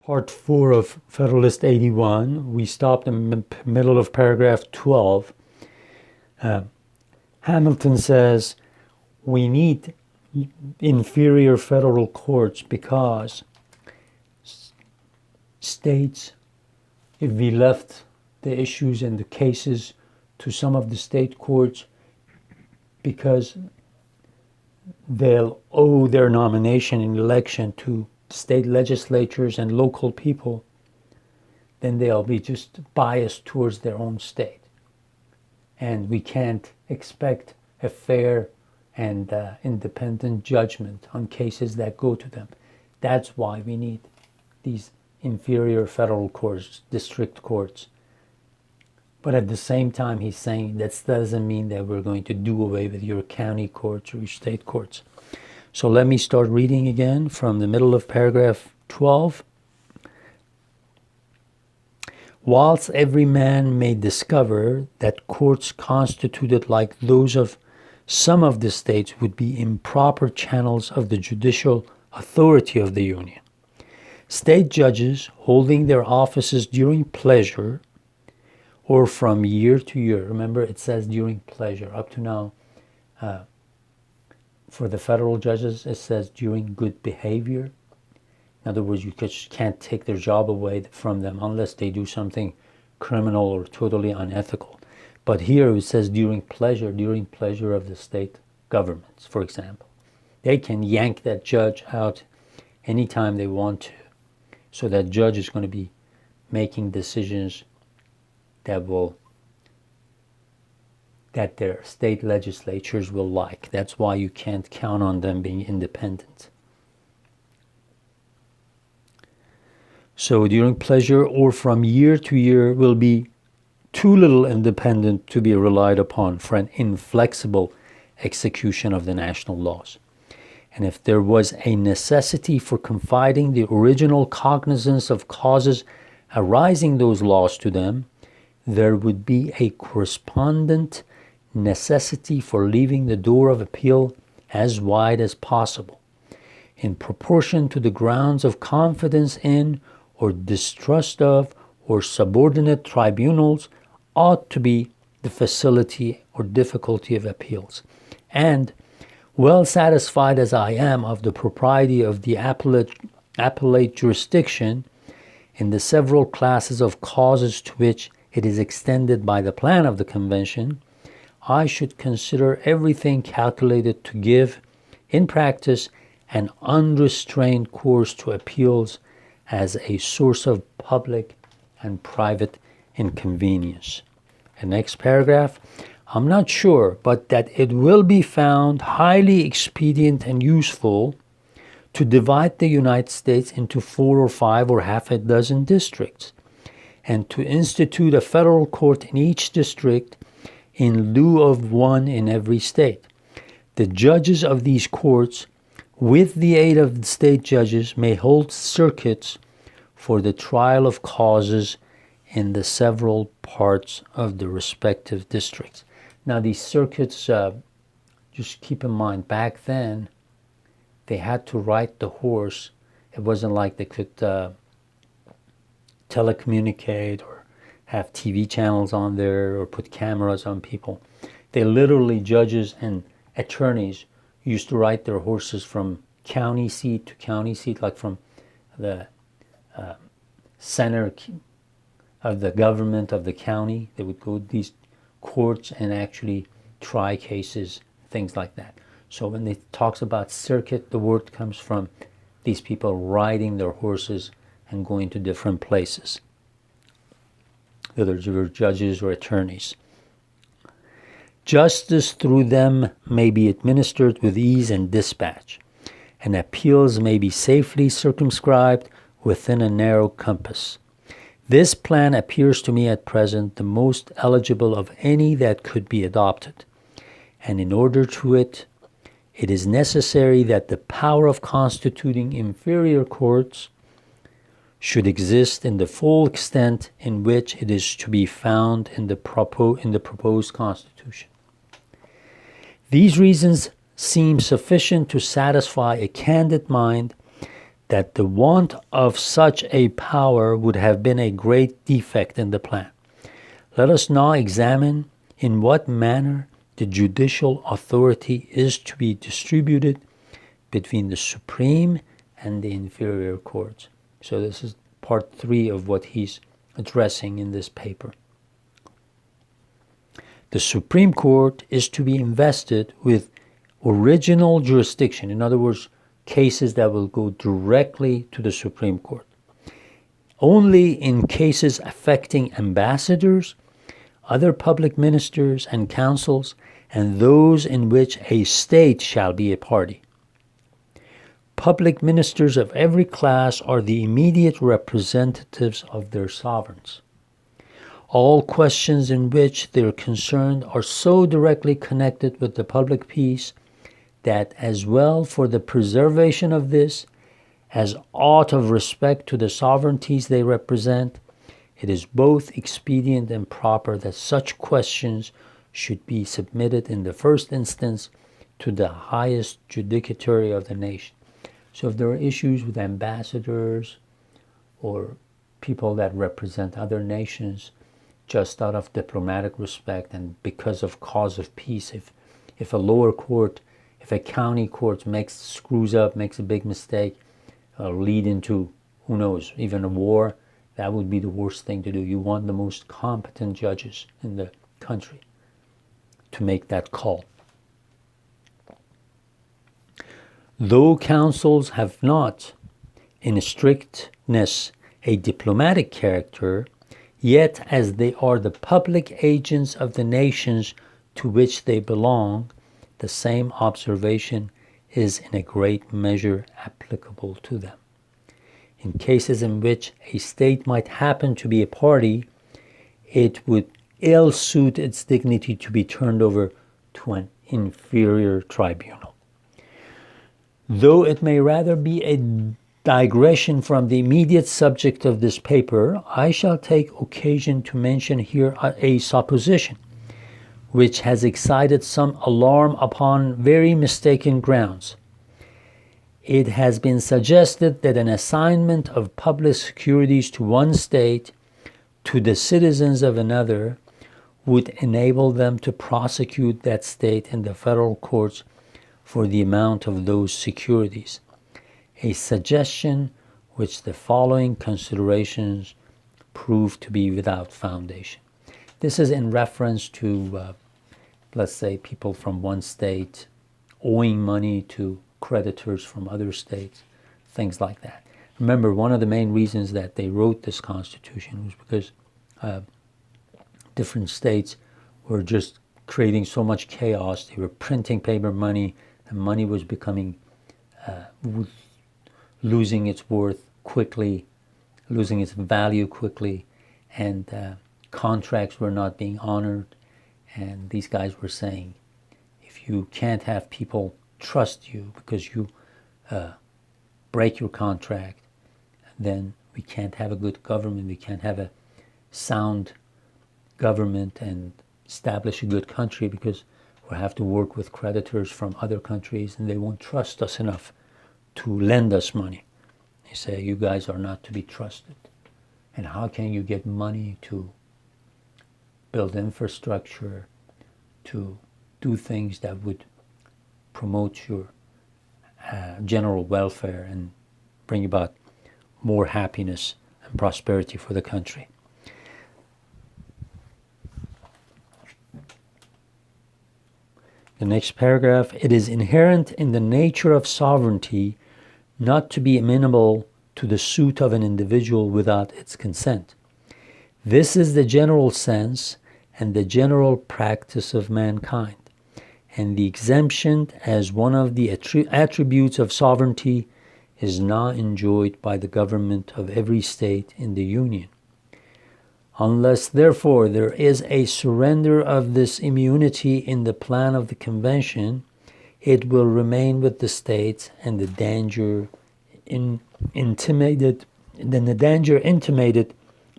Part 4 of Federalist 81. We stopped in the middle of paragraph 12. Hamilton says we need inferior federal courts because states, if we left the issues and the cases to some of the state courts, because they'll owe their nomination and election to state legislatures and local people, then they'll be just biased towards their own state. And we can't expect a fair and independent judgment on cases that go to them. That's why we need these inferior federal courts, district courts. But at the same time, he's saying that doesn't mean that we're going to do away with your county courts or your state courts. So let me start reading again from the middle of paragraph 12. Whilst every man may discover that courts constituted like those of some of the states would be improper channels of the judicial authority of the Union, state judges holding their offices during pleasure or from year to year. Remember, it says during pleasure. Up to now, for the federal judges, it says during good behavior. In other words, you can't take their job away from them unless they do something criminal or totally unethical. But here it says during pleasure of the state governments, for example. They can yank that judge out anytime they want to. So that judge is going to be making decisions that their state legislatures will like. That's why you can't count on them being independent. So during pleasure or from year to year will be too little independent to be relied upon for an inflexible execution of the national laws. And if there was a necessity for confiding the original cognizance of causes arising those laws to them, there would be a correspondent necessity for leaving the door of appeal as wide as possible, in proportion to the grounds of confidence in or distrust of or subordinate tribunals ought to be the facility or difficulty of appeals. And well satisfied as I am of the propriety of the appellate jurisdiction in the several classes of causes to which it is extended by the plan of the convention, I should consider everything calculated to give, in practice, an unrestrained course to appeals as a source of public and private inconvenience. The next paragraph, I'm not sure, but that it will be found highly expedient and useful to divide the United States into 4 or 5 or half a dozen districts, and to institute a federal court in each district in lieu of one in every state. The judges of these courts, with the aid of the state judges, may hold circuits for the trial of causes in the several parts of the respective districts. Now these circuits, just keep in mind, back then, they had to ride the horse. It wasn't like they could telecommunicate or have TV channels on there or put cameras on people. They literally, judges and attorneys, used to ride their horses from county seat to county seat, like from the center of the government of the county. They would go to these courts and actually try cases, things like that. So when it talks about circuit, the word comes from these people riding their horses and going to different places, whether they were judges or attorneys. Justice through them may be administered with ease and dispatch, and appeals may be safely circumscribed within a narrow compass. This plan appears to me at present the most eligible of any that could be adopted, and in order to it is necessary that the power of constituting inferior courts should exist in the full extent in which it is to be found in the proposed Constitution. These reasons seem sufficient to satisfy a candid mind that the want of such a power would have been a great defect in the plan. Let us now examine in what manner the judicial authority is to be distributed between the supreme and the inferior courts. So this is part 3 of what he's addressing in this paper. The Supreme Court is to be invested with original jurisdiction. In other words, cases that will go directly to the Supreme Court. Only in cases affecting ambassadors, other public ministers and councils, and those in which a state shall be a party. Public ministers of every class are the immediate representatives of their sovereigns. All questions in which they are concerned are so directly connected with the public peace that, as well for the preservation of this as aught of respect to the sovereignties they represent, it is both expedient and proper that such questions should be submitted in the first instance to the highest judicatory of the nation. So if there are issues with ambassadors or people that represent other nations, just out of diplomatic respect and because of cause of peace, if a lower court, if a county court screws up, makes a big mistake, lead into, who knows, even a war, that would be the worst thing to do. You want the most competent judges in the country to make that call. Though councils have not, in strictness, a diplomatic character, yet as they are the public agents of the nations to which they belong, the same observation is in a great measure applicable to them. In cases in which a state might happen to be a party, it would ill suit its dignity to be turned over to an inferior tribunal. Though it may rather be a digression from the immediate subject of this paper, I shall take occasion to mention here a supposition which has excited some alarm upon very mistaken grounds. It has been suggested that an assignment of public securities to one state to the citizens of another would enable them to prosecute that state in the federal courts for the amount of those securities, a suggestion which the following considerations prove to be without foundation. This is in reference to, let's say, people from one state owing money to creditors from other states, things like that. Remember, one of the main reasons that they wrote this Constitution was because different states were just creating so much chaos. They were printing paper money. The money was becoming, losing its worth quickly, losing its value quickly, and contracts were not being honored. And these guys were saying, if you can't have people trust you because you break your contract, then we can't have a good government, we can't have a sound government and establish a good country because we'll have to work with creditors from other countries and they won't trust us enough to lend us money. They say, you guys are not to be trusted. And how can you get money to build infrastructure, to do things that would promote your general welfare and bring about more happiness and prosperity for the country? The next paragraph, it is inherent in the nature of sovereignty not to be amenable to the suit of an individual without its consent. This is the general sense and the general practice of mankind, and the exemption as one of the attributes of sovereignty is now enjoyed by the government of every state in the Union. Unless, therefore, there is a surrender of this immunity in the plan of the Convention, it will remain with the states, and the danger intimated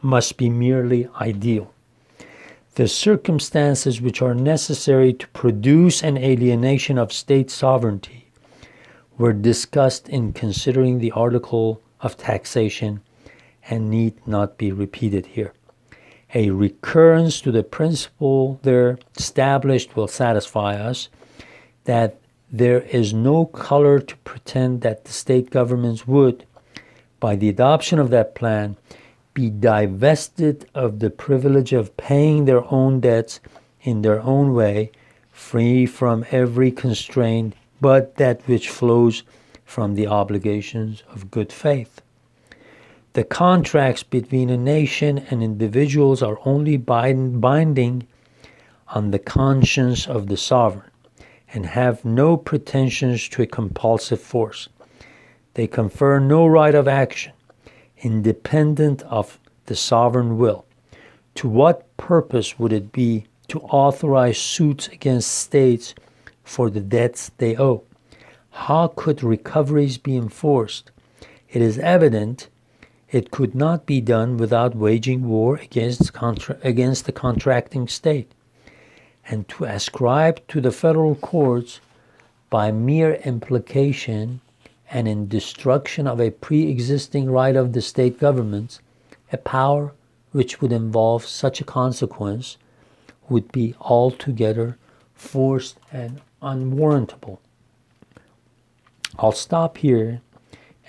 must be merely ideal. The circumstances which are necessary to produce an alienation of state sovereignty were discussed in considering the article of taxation and need not be repeated here. A recurrence to the principle there established will satisfy us that there is no color to pretend that the state governments would, by the adoption of that plan, be divested of the privilege of paying their own debts in their own way, free from every constraint but that which flows from the obligations of good faith. The contracts between a nation and individuals are only binding on the conscience of the sovereign and have no pretensions to a compulsive force. They confer no right of action, independent of the sovereign will. To what purpose would it be to authorize suits against states for the debts they owe? How could recoveries be enforced? It is evident it could not be done without waging war against the contracting state. And to ascribe to the federal courts, by mere implication and in destruction of a pre-existing right of the state governments, a power which would involve such a consequence would be altogether forced and unwarrantable. I'll stop here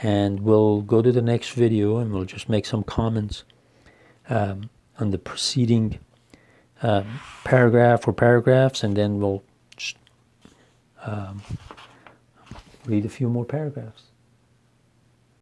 and we'll go to the next video and we'll just make some comments on the preceding paragraph or paragraphs, and then we'll just, read a few more paragraphs.